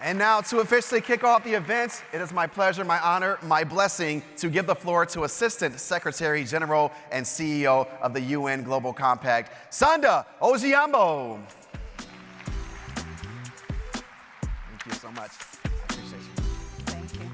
And now, to officially kick off the event, it is my pleasure, my honor, my blessing to give the floor to Assistant Secretary General and CEO of the UN Global Compact, Sanda Ojiambo. Thank you so much. I appreciate you. Thank you.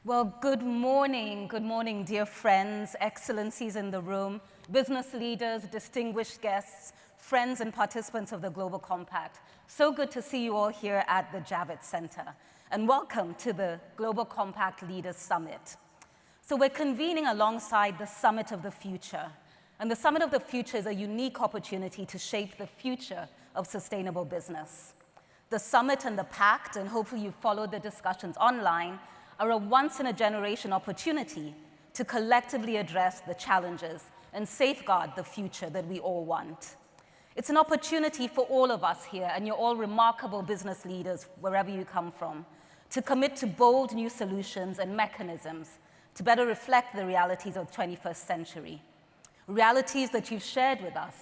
Well, good morning, dear friends, excellencies in the room, business leaders, distinguished guests, friends and participants of the Global Compact. So good to see you all here at the Javits Center. And welcome to the Global Compact Leaders Summit. So we're convening alongside the Summit of the Future. And the Summit of the Future is a unique opportunity to shape the future of sustainable business. The Summit and the Pact, and hopefully you followed the discussions online, are a once-in-a-generation opportunity to collectively address the challenges and safeguard the future that we all want. It's an opportunity for all of us here, and you're all remarkable business leaders wherever you come from, to commit to bold new solutions and mechanisms to better reflect the realities of the 21st century. Realities that you've shared with us,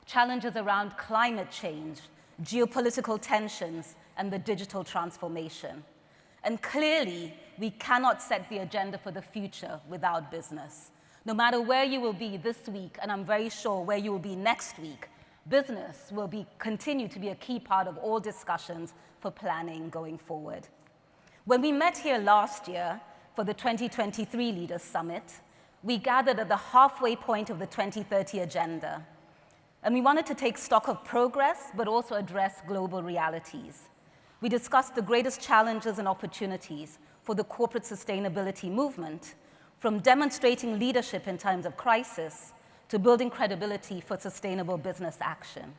challenges around climate change, geopolitical tensions, and the digital transformation. And clearly, we cannot set the agenda for the future without business. No matter where you will be this week, and I'm very sure where you will be next week, business will continue to be a key part of all discussions for planning going forward. When we met here last year for the 2023 Leaders Summit, we gathered at the halfway point of the 2030 agenda. And we wanted to take stock of progress, but also address global realities. We discussed the greatest challenges and opportunities for the corporate sustainability movement, from demonstrating leadership in times of crisis to building credibility for sustainable business action.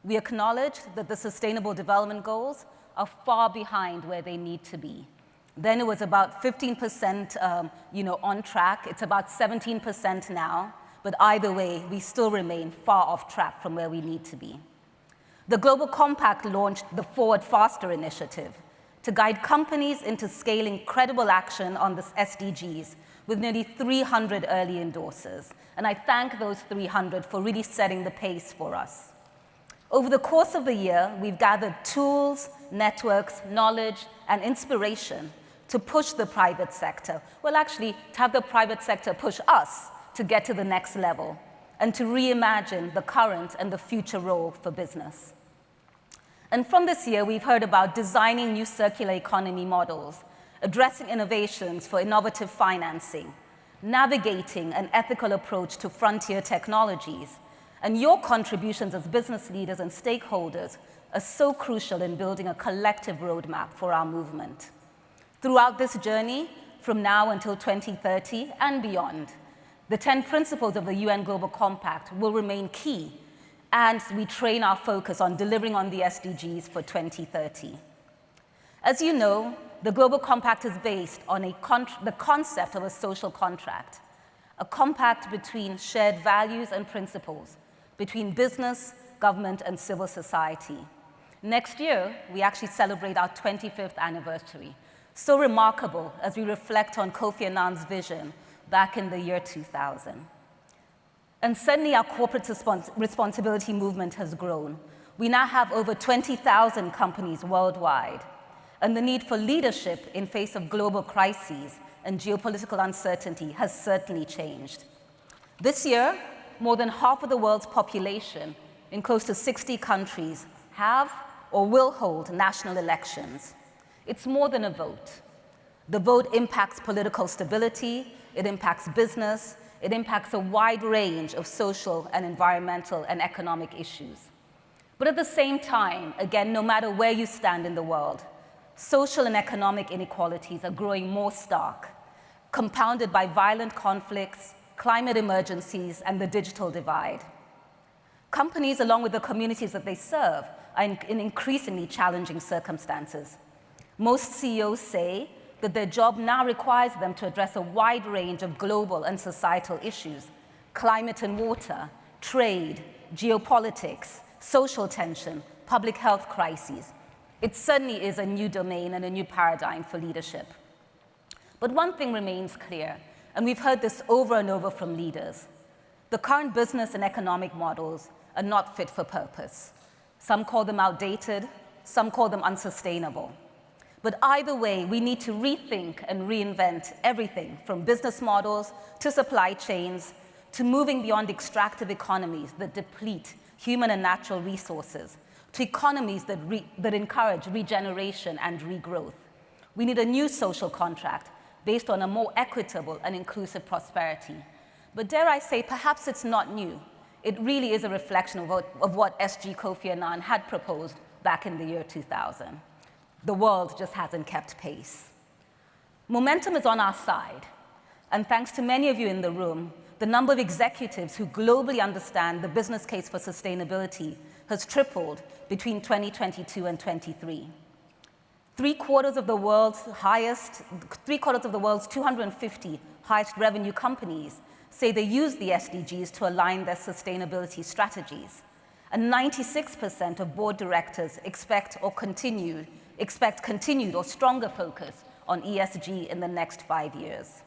We acknowledge that the Sustainable Development Goals are far behind where they need to be. Then it was about 15% on track. It's about 17% now, but either way, we still remain far off track from where we need to be. The Global Compact launched the Forward Faster initiative to guide companies into scaling credible action on the SDGs with nearly 300 early endorsers. And I thank those 300 for really setting the pace for us. Over the course of the year, we've gathered tools, networks, knowledge, and inspiration to push the private sector. Well, actually, to have the private sector push us to get to the next level and to reimagine the current and the future role for business. And from this year, we've heard about designing new circular economy models, addressing innovations for innovative financing, navigating an ethical approach to frontier technologies, and your contributions as business leaders and stakeholders are so crucial in building a collective roadmap for our movement. Throughout this journey, from now until 2030 and beyond, the 10 principles of the UN Global Compact will remain key as we train our focus on delivering on the SDGs for 2030. As you know, the Global Compact is based on the concept of a social contract, a compact between shared values and principles, between business, government, and civil society. Next year, we actually celebrate our 25th anniversary. So remarkable as we reflect on Kofi Annan's vision back in the year 2000. And certainly our corporate responsibility movement has grown. We now have over 20,000 companies worldwide. And the need for leadership in face of global crises and geopolitical uncertainty has certainly changed. This year, more than half of the world's population in close to 60 countries have or will hold national elections. It's more than a vote. The vote impacts political stability, it impacts business, it impacts a wide range of social and environmental and economic issues. But at the same time, again, no matter where you stand in the world, social and economic inequalities are growing more stark, compounded by violent conflicts, climate emergencies, and the digital divide. Companies, along with the communities that they serve, are in increasingly challenging circumstances. Most CEOs say that their job now requires them to address a wide range of global and societal issues: climate and water, trade, geopolitics, social tension, public health crises. It certainly is a new domain and a new paradigm for leadership. But one thing remains clear, and we've heard this over and over from leaders. The current business and economic models are not fit for purpose. Some call them outdated, some call them unsustainable. But either way, we need to rethink and reinvent everything from business models to supply chains to moving beyond extractive economies that deplete human and natural resources to economies that encourage regeneration and regrowth. We need a new social contract based on a more equitable and inclusive prosperity. But dare I say, perhaps it's not new. It really is a reflection of what SG Kofi Annan had proposed back in the year 2000. The world just hasn't kept pace. Momentum is on our side, and thanks to many of you in the room, the number of executives who globally understand the business case for sustainability has tripled between 2022 and 23. Three-quarters of the world's 250 highest revenue companies say they use the SDGs to align their sustainability strategies. And 96% of board directors expect continued or stronger focus on ESG in the next 5 years.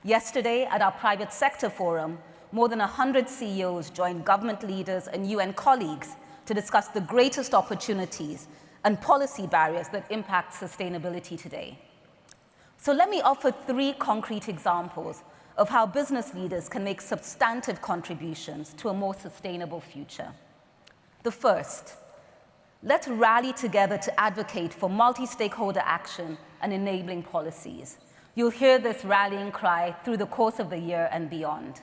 Yesterday, at our private sector forum, more than 100 CEOs joined government leaders and UN colleagues to discuss the greatest opportunities and policy barriers that impact sustainability today. So let me offer 3 concrete examples of how business leaders can make substantive contributions to a more sustainable future. The first, let's rally together to advocate for multi-stakeholder action and enabling policies. You'll hear this rallying cry through the course of the year and beyond.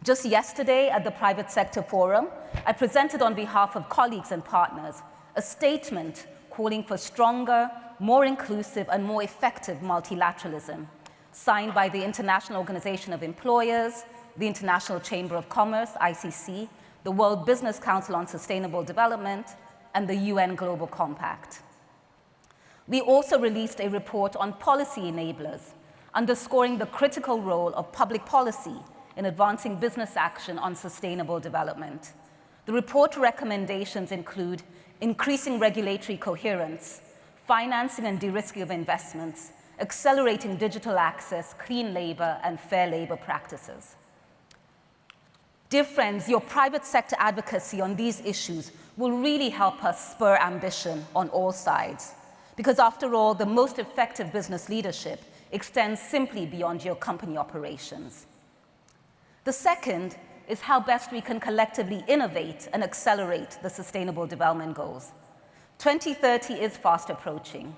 Just yesterday at the Private Sector Forum, I presented on behalf of colleagues and partners a statement calling for stronger, more inclusive, and more effective multilateralism, signed by the International Organization of Employers, the International Chamber of Commerce, ICC, the World Business Council on Sustainable Development, and the UN Global Compact. We also released a report on policy enablers, underscoring the critical role of public policy in advancing business action on sustainable development. The report recommendations include increasing regulatory coherence, financing and de-risking of investments, accelerating digital access, clean labor, and fair labor practices. Dear friends, your private sector advocacy on these issues will really help us spur ambition on all sides. Because after all, the most effective business leadership extends simply beyond your company operations. The second is how best we can collectively innovate and accelerate the Sustainable Development Goals. 2030 is fast approaching.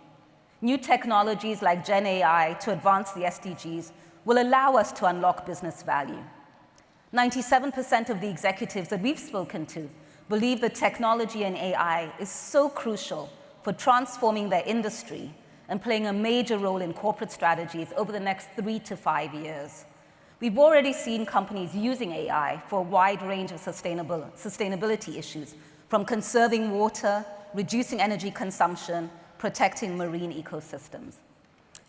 New technologies like Gen AI to advance the SDGs will allow us to unlock business value. 97% of the executives that we've spoken to believe that technology and AI is so crucial for transforming their industry and playing a major role in corporate strategies over the next 3 to 5 years. We've already seen companies using AI for a wide range of sustainability issues, from conserving water, reducing energy consumption, protecting marine ecosystems.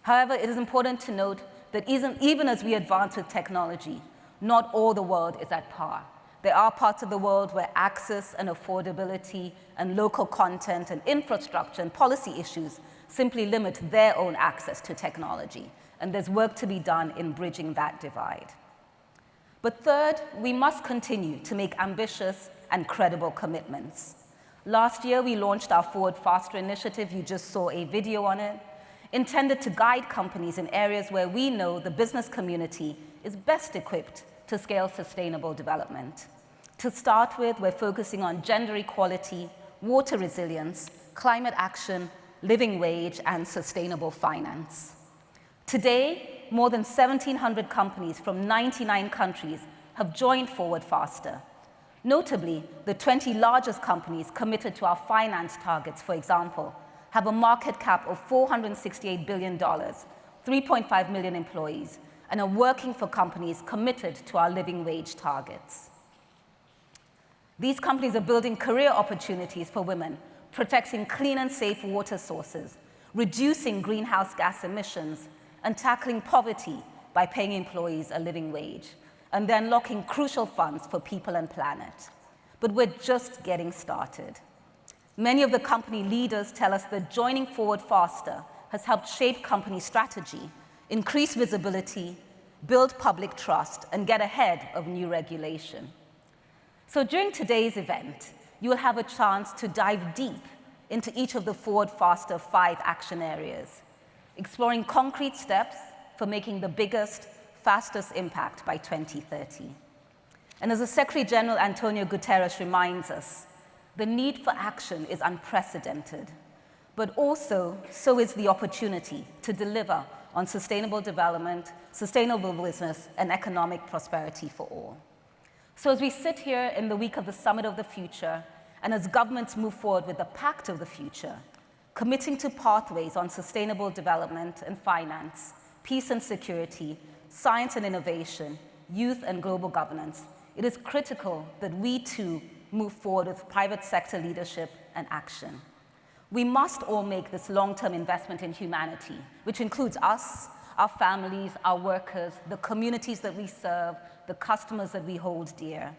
However, it is important to note that even as we advance with technology, not all the world is at par. There are parts of the world where access and affordability and local content and infrastructure and policy issues simply limit their own access to technology, and there's work to be done in bridging that divide. But third, we must continue to make ambitious and credible commitments. Last year, we launched our Forward Faster initiative. You just saw a video on it, intended to guide companies in areas where we know the business community is best equipped to scale sustainable development. To start with, we're focusing on gender equality, water resilience, climate action, living wage, and sustainable finance. Today, more than 1,700 companies from 99 countries have joined Forward Faster. Notably, the 20 largest companies committed to our finance targets, for example, have a market cap of $468 billion, 3.5 million employees, and are working for companies committed to our living wage targets. These companies are building career opportunities for women, protecting clean and safe water sources, reducing greenhouse gas emissions, and tackling poverty by paying employees a living wage, and then unlocking crucial funds for people and planet. But we're just getting started. Many of the company leaders tell us that joining Forward Faster has helped shape company strategy, increase visibility, build public trust, and get ahead of new regulation. So during today's event, you will have a chance to dive deep into each of the Forward Faster 5 action areas, exploring concrete steps for making the biggest, fastest impact by 2030. And as the Secretary General Antonio Guterres reminds us, the need for action is unprecedented, but also so is the opportunity to deliver on sustainable development, sustainable business, and economic prosperity for all. So as we sit here in the week of the Summit of the Future, and as governments move forward with the Pact of the Future, committing to pathways on sustainable development and finance, peace and security, science and innovation, youth and global governance, it is critical that we too move forward with private sector leadership and action. We must all make this long-term investment in humanity, which includes us, our families, our workers, the communities that we serve, the customers that we hold dear.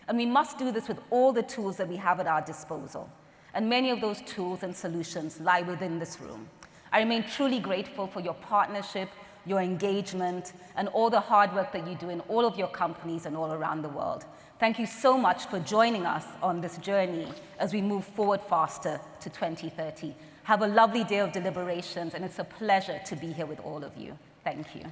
And we must do this with all the tools that we have at our disposal. And many of those tools and solutions lie within this room. I remain truly grateful for your partnership, your engagement, and all the hard work that you do in all of your companies and all around the world. Thank you so much for joining us on this journey as we move forward faster to 2030. Have a lovely day of deliberations, and it's a pleasure to be here with all of you. Thank you.